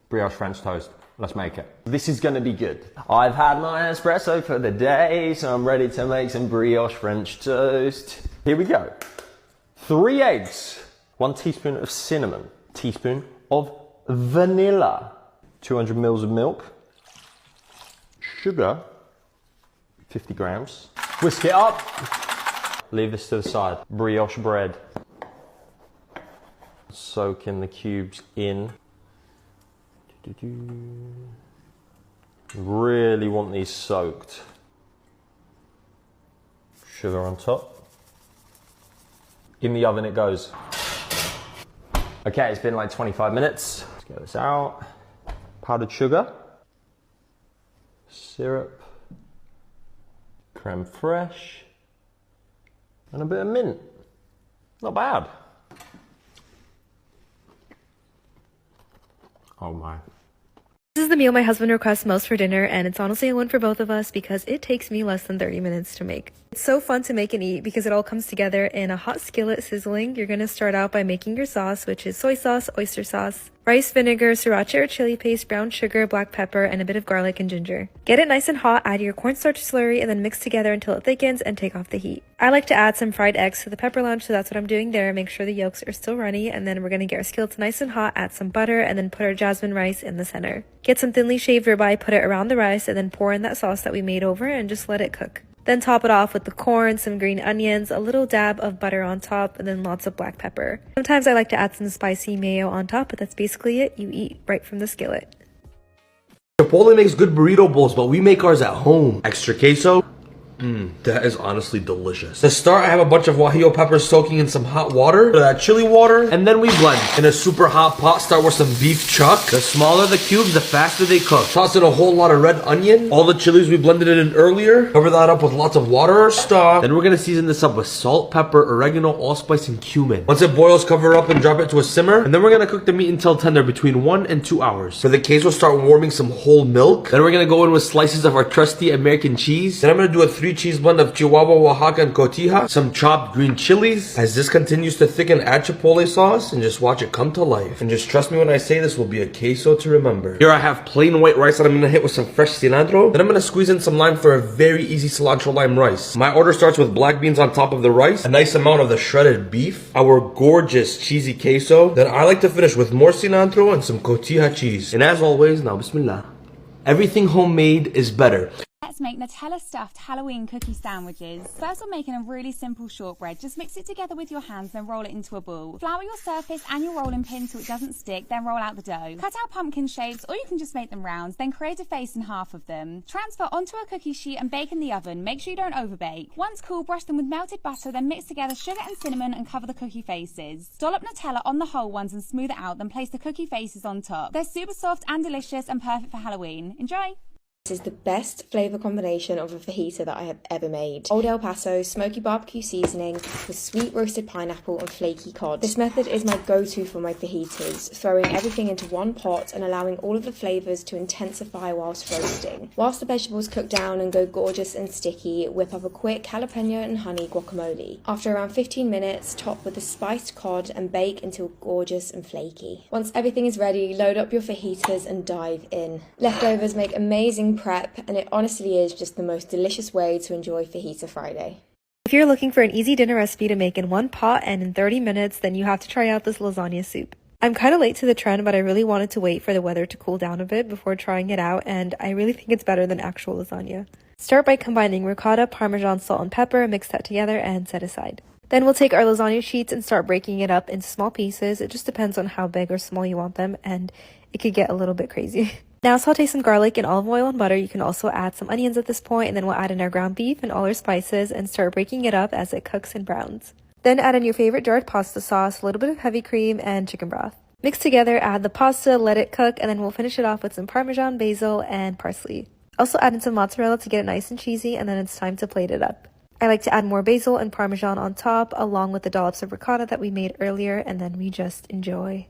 brioche French toast. Let's make it. This is gonna be good. I've had my espresso for the day, so I'm ready to make some brioche French toast. Here we go. 3 eggs, 1 teaspoon of cinnamon, teaspoon of vanilla, 200 mils of milk, sugar, 50 grams. Whisk it up. Leave this to the side. Brioche bread. Soak in the cubes in. Really want these soaked. Sugar on top. In the oven it goes. Okay, it's been like 25 minutes. Let's get this out. Powdered sugar. Syrup. Creme fraiche. And a bit of mint. Not bad. Oh my. This is the meal my husband requests most for dinner, and it's honestly a win for both of us because it takes me less than 30 minutes to make. It's so fun to make and eat because it all comes together in a hot skillet sizzling. You're going to start out by making your sauce, which is soy sauce, oyster sauce, rice vinegar, sriracha or chili paste, brown sugar, black pepper, and a bit of garlic and ginger. Get it nice and hot, add your cornstarch slurry, and then mix together until it thickens and take off the heat. I like to add some fried eggs to the pepper lunch, so that's what I'm doing there. Make sure the yolks are still runny, and then we're going to get our skillets nice and hot, add some butter, and then put our jasmine rice in the center. Get some thinly shaved ribeye, put it around the rice, and then pour in that sauce that we made over and just let it cook. Then top it off with the corn, some green onions, a little dab of butter on top, and then lots of black pepper. Sometimes I like to add some spicy mayo on top, but that's basically it. You eat right from the skillet. Chipotle makes good burrito bowls, but we make ours at home. Extra queso. That is honestly delicious. To start, I have a bunch of guajillo peppers soaking in some hot water, that chili water, and then we blend. In a super hot pot, start with some beef chuck. The smaller the cubes, the faster they cook. Toss in a whole lot of red onion, all the chilies we blended it in earlier. Cover that up with lots of water or stock. Then we're gonna season this up with salt, pepper, oregano, allspice, and cumin. Once it boils, cover it up and drop it to a simmer. And then we're gonna cook the meat until tender between 1 and 2 hours. For the queso, start warming some whole milk. Then we're gonna go in with slices of our trusty American cheese. Then I'm gonna do a 3-cheese blend of Chihuahua, Oaxaca, and Cotija. Some chopped green chilies. As this continues to thicken, add chipotle sauce and just watch it come to life. And just trust me when I say this will be a queso to remember. Here I have plain white rice that I'm gonna hit with some fresh cilantro. Then I'm gonna squeeze in some lime for a very easy cilantro lime rice. My order starts with black beans on top of the rice, a nice amount of the shredded beef, our gorgeous cheesy queso. Then I like to finish with more cilantro and some Cotija cheese. And as always, now bismillah. Everything homemade is better. Let's make Nutella stuffed Halloween cookie sandwiches. First, we're making a really simple shortbread. Just mix it together with your hands, then roll it into a ball. Flour your surface and your rolling pin so it doesn't stick, then roll out the dough. Cut out pumpkin shapes, or you can just make them round, then create a face in half of them. Transfer onto a cookie sheet and bake in the oven. Make sure you don't overbake. Once cool, brush them with melted butter, then mix together sugar and cinnamon and cover the cookie faces. Dollop Nutella on the whole ones and smooth it out, then place the cookie faces on top. They're super soft and delicious and perfect for Halloween. Enjoy! This is the best flavour combination of a fajita that I have ever made. Old El Paso smoky barbecue seasoning with sweet roasted pineapple and flaky cod. This method is my go-to for my fajitas, throwing everything into one pot and allowing all of the flavours to intensify whilst roasting. Whilst the vegetables cook down and go gorgeous and sticky, whip up a quick jalapeno and honey guacamole. After around 15 minutes, top with the spiced cod and bake until gorgeous and flaky. Once everything is ready, load up your fajitas and dive in. Leftovers make amazing prep, and it honestly is just the most delicious way to enjoy Fajita Friday. If you're looking for an easy dinner recipe to make in one pot and in 30 minutes, then you have to try out this lasagna soup. I'm kind of late to the trend, but I really wanted to wait for the weather to cool down a bit before trying it out, and I really think it's better than actual lasagna. Start by combining ricotta, parmesan, salt, and pepper, mix that together, and set aside. Then we'll take our lasagna sheets and start breaking it up into small pieces. It just depends on how big or small you want them, and it could get a little bit crazy. Now saute some garlic in olive oil and butter. You can also add some onions at this point, and then we'll add in our ground beef and all our spices and start breaking it up as it cooks and browns. Then add in your favorite jarred pasta sauce, a little bit of heavy cream, and chicken broth. Mix together, add the pasta, let it cook, and then we'll finish it off with some parmesan, basil, and parsley. Also add in some mozzarella to get it nice and cheesy, and then it's time to plate it up. I like to add more basil and parmesan on top, along with the dollops of ricotta that we made earlier, and then we just enjoy.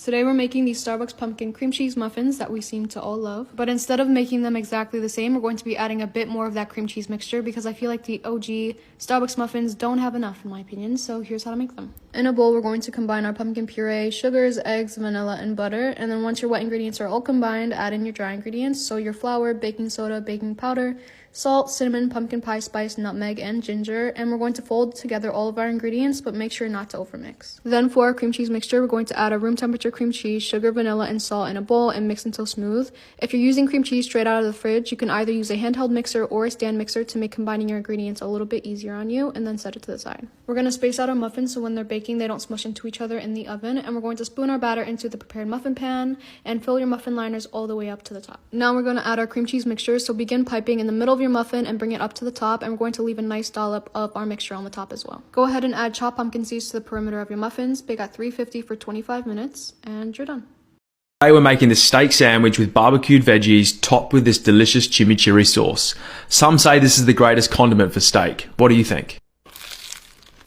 Today we're making these Starbucks pumpkin cream cheese muffins that we seem to all love. But instead of making them exactly the same, we're going to be adding a bit more of that cream cheese mixture because I feel like the OG Starbucks muffins don't have enough in my opinion, so here's how to make them. In a bowl, we're going to combine our pumpkin puree, sugars, eggs, vanilla, and butter. And then once your wet ingredients are all combined, add in your dry ingredients. So your flour, baking soda, baking powder, salt, cinnamon, pumpkin pie spice, nutmeg, and ginger. And we're going to fold together all of our ingredients, but make sure not to overmix. Then for our cream cheese mixture, we're going to add a room temperature cream cheese, sugar, vanilla, and salt in a bowl and mix until smooth. If you're using cream cheese straight out of the fridge, you can either use a handheld mixer or a stand mixer to make combining your ingredients a little bit easier on you, and then set it to the side. We're going to space out our muffins so when they're baking, they don't smush into each other in the oven, and we're going to spoon our batter into the prepared muffin pan and fill your muffin liners all the way up to the top. Now we're going to add our cream cheese mixture, so begin piping in the middle of your muffin and bring it up to the top, and we're going to leave a nice dollop of our mixture on the top as well. Go ahead and add chopped pumpkin seeds to the perimeter of your muffins, bake at 350 for 25 minutes, and you're done. Today we're making this steak sandwich with barbecued veggies topped with this delicious chimichurri sauce. Some say this is the greatest condiment for steak. What do you think?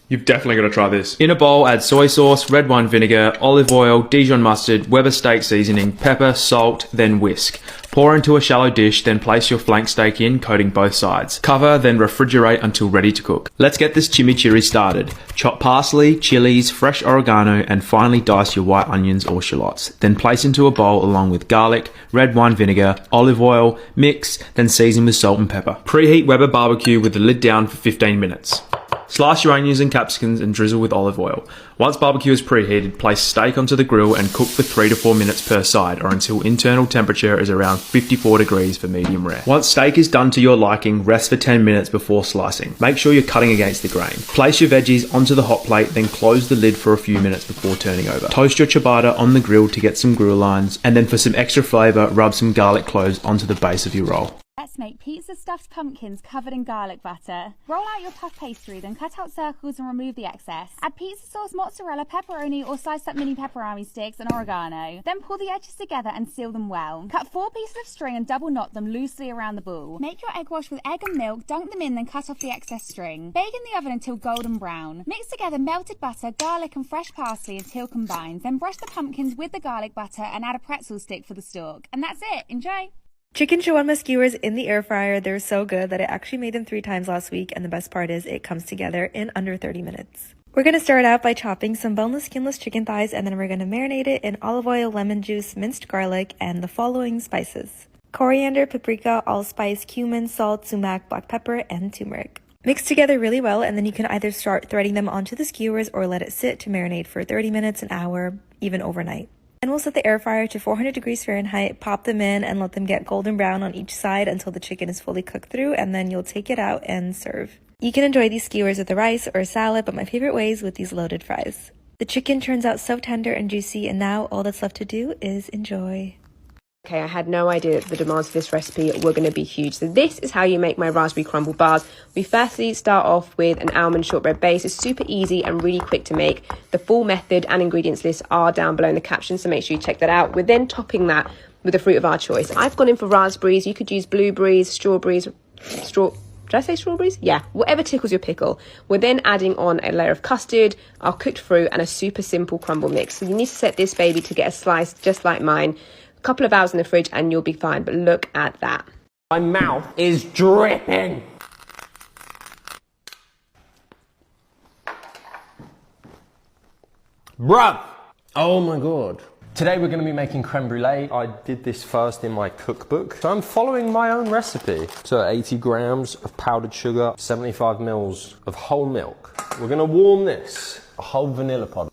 You've definitely got to try this. In a bowl, add soy sauce, red wine vinegar, olive oil, Dijon mustard, Weber steak seasoning, pepper, salt, then whisk. Pour into a shallow dish, then place your flank steak in, coating both sides. Cover, then refrigerate until ready to cook. Let's get this chimichurri started. Chop parsley, chilies, fresh oregano, and finely dice your white onions or shallots. Then place into a bowl along with garlic, red wine vinegar, olive oil, mix, then season with salt and pepper. Preheat Weber barbecue with the lid down for 15 minutes. Slice your onions and capsicums and drizzle with olive oil. Once barbecue is preheated, place steak onto the grill and cook for 3 to 4 minutes per side, or until internal temperature is around 54 degrees for medium rare. Once steak is done to your liking, rest for 10 minutes before slicing. Make sure you're cutting against the grain. Place your veggies onto the hot plate, then close the lid for a few minutes before turning over. Toast your ciabatta on the grill to get some grill lines, and then for some extra flavour, rub some garlic cloves onto the base of your roll. Let's make pizza stuffed pumpkins covered in garlic butter. Roll out your puff pastry, then cut out circles and remove the excess. Add pizza sauce, mozzarella, pepperoni or sliced up mini pepperoni sticks and oregano. Then pull the edges together and seal them well. Cut 4 pieces of string and double knot them loosely around the ball. Make your egg wash with egg and milk, dunk them in, then cut off the excess string. Bake in the oven until golden brown. Mix together melted butter, garlic and fresh parsley until combined. Then brush the pumpkins with the garlic butter and add a pretzel stick for the stalk. And that's it. Enjoy! Chicken shawarma skewers in the air fryer. They're so good that I actually made them 3 times last week, and the best part is it comes together in under 30 minutes. We're going to start out by chopping some boneless, skinless chicken thighs, and then we're going to marinate it in olive oil, lemon juice, minced garlic, and the following spices: coriander, paprika, allspice, cumin, salt, sumac, black pepper, and turmeric. Mix together really well, and then you can either start threading them onto the skewers or let it sit to marinate for 30 minutes, an hour, even overnight. And we'll set the air fryer to 400 degrees Fahrenheit, pop them in, and let them get golden brown on each side until the chicken is fully cooked through, and then you'll take it out and serve. You can enjoy these skewers with a rice or a salad, but my favorite way is with these loaded fries. The chicken turns out so tender and juicy, and now all that's left to do is enjoy. Okay, I had no idea that the demands for this recipe were going to be huge. So this is how you make my raspberry crumble bars. We firstly start off with an almond shortbread base. It's super easy and really quick to make. The full method and ingredients list are down below in the caption, so make sure you check that out. We're then topping that with a fruit of our choice. I've gone in for raspberries. You could use blueberries, strawberries, did I say strawberries? Yeah, whatever tickles your pickle. We're then adding on a layer of custard, our cooked fruit, and a super simple crumble mix. So you need to set this baby to get a slice just like mine. Couple of hours in the fridge and you'll be fine, but look at that. My mouth is dripping. Bruh! Oh my god. Today we're going to be making creme brulee. I did this first in my cookbook, so I'm following my own recipe. So 80 grams of powdered sugar, 75 mils of whole milk. We're going to warm this, a whole vanilla pod.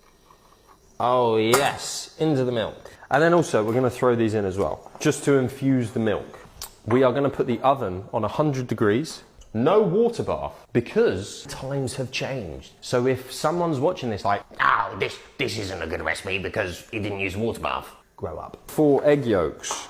Oh yes, into the milk. And then also we're going to throw these in as well, just to infuse the milk. We are going to put the oven on 100 degrees, no water bath, because times have changed. So if someone's watching this like, Oh, this isn't a good recipe because you didn't use water bath. grow up. 4 egg yolks,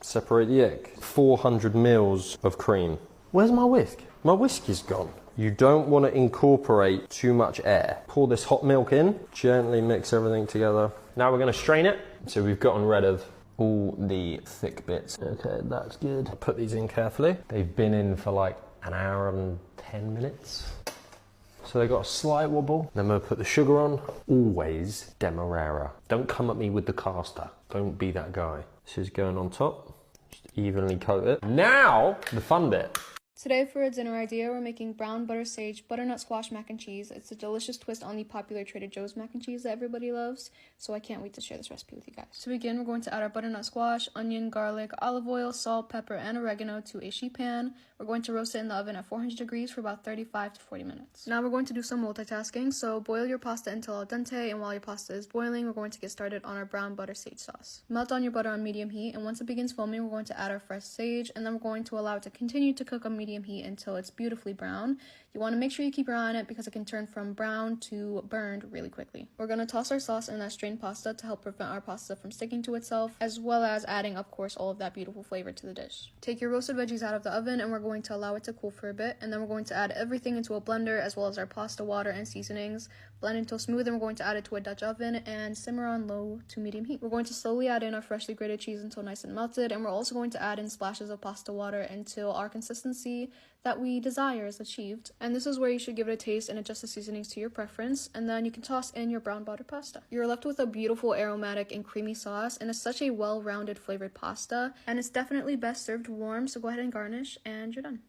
separate the egg. 400 mils of cream. Where's my whisk? My whisk is gone. You don't want to incorporate too much air. Pour this hot milk in, gently mix everything together. Now we're going to strain it. So we've gotten rid of all the thick bits. Okay, that's good. I'll put these in carefully. They've been in for like an hour and 10 minutes. So they got a slight wobble. Then I'm gonna put the sugar on. Always Demerara. Don't come at me with the caster. Don't be that guy. This is going on top. Just evenly coat it. Now, the fun bit. Today for a dinner idea, we're making brown butter sage butternut squash mac and cheese. It's a delicious twist on the popular Trader Joe's mac and cheese that everybody loves, so I can't wait to share this recipe with you guys. To begin, we're going to add our butternut squash, onion, garlic, olive oil, salt, pepper, and oregano to a sheet pan. We're going to roast it in the oven at 400 degrees for about 35 to 40 minutes. Now we're going to do some multitasking, so boil your pasta until al dente, and while your pasta is boiling, we're going to get started on our brown butter sage sauce. Melt on your butter on medium heat, and once it begins foaming, we're going to add our fresh sage, and then we're going to allow it to continue to cook on medium heat until it's beautifully brown. You want to make sure you keep your eye on it because it can turn from brown to burned really quickly. We're going to toss our sauce in that strained pasta to help prevent our pasta from sticking to itself, as well as adding, of course, all of that beautiful flavor to the dish. Take your roasted veggies out of the oven, and we're going to allow it to cool for a bit, and then we're going to add everything into a blender as well as our pasta water and seasonings. Blend until smooth, and we're going to add it to a Dutch oven and simmer on low to medium heat. We're going to slowly add in our freshly grated cheese until nice and melted, and we're also going to add in splashes of pasta water until our consistency that we desire is achieved. And this is where you should give it a taste and adjust the seasonings to your preference, and then you can toss in your brown butter pasta. You're left with a beautiful aromatic and creamy sauce, and it's such a well-rounded flavored pasta, and it's definitely best served warm, so go ahead and garnish, and you're done.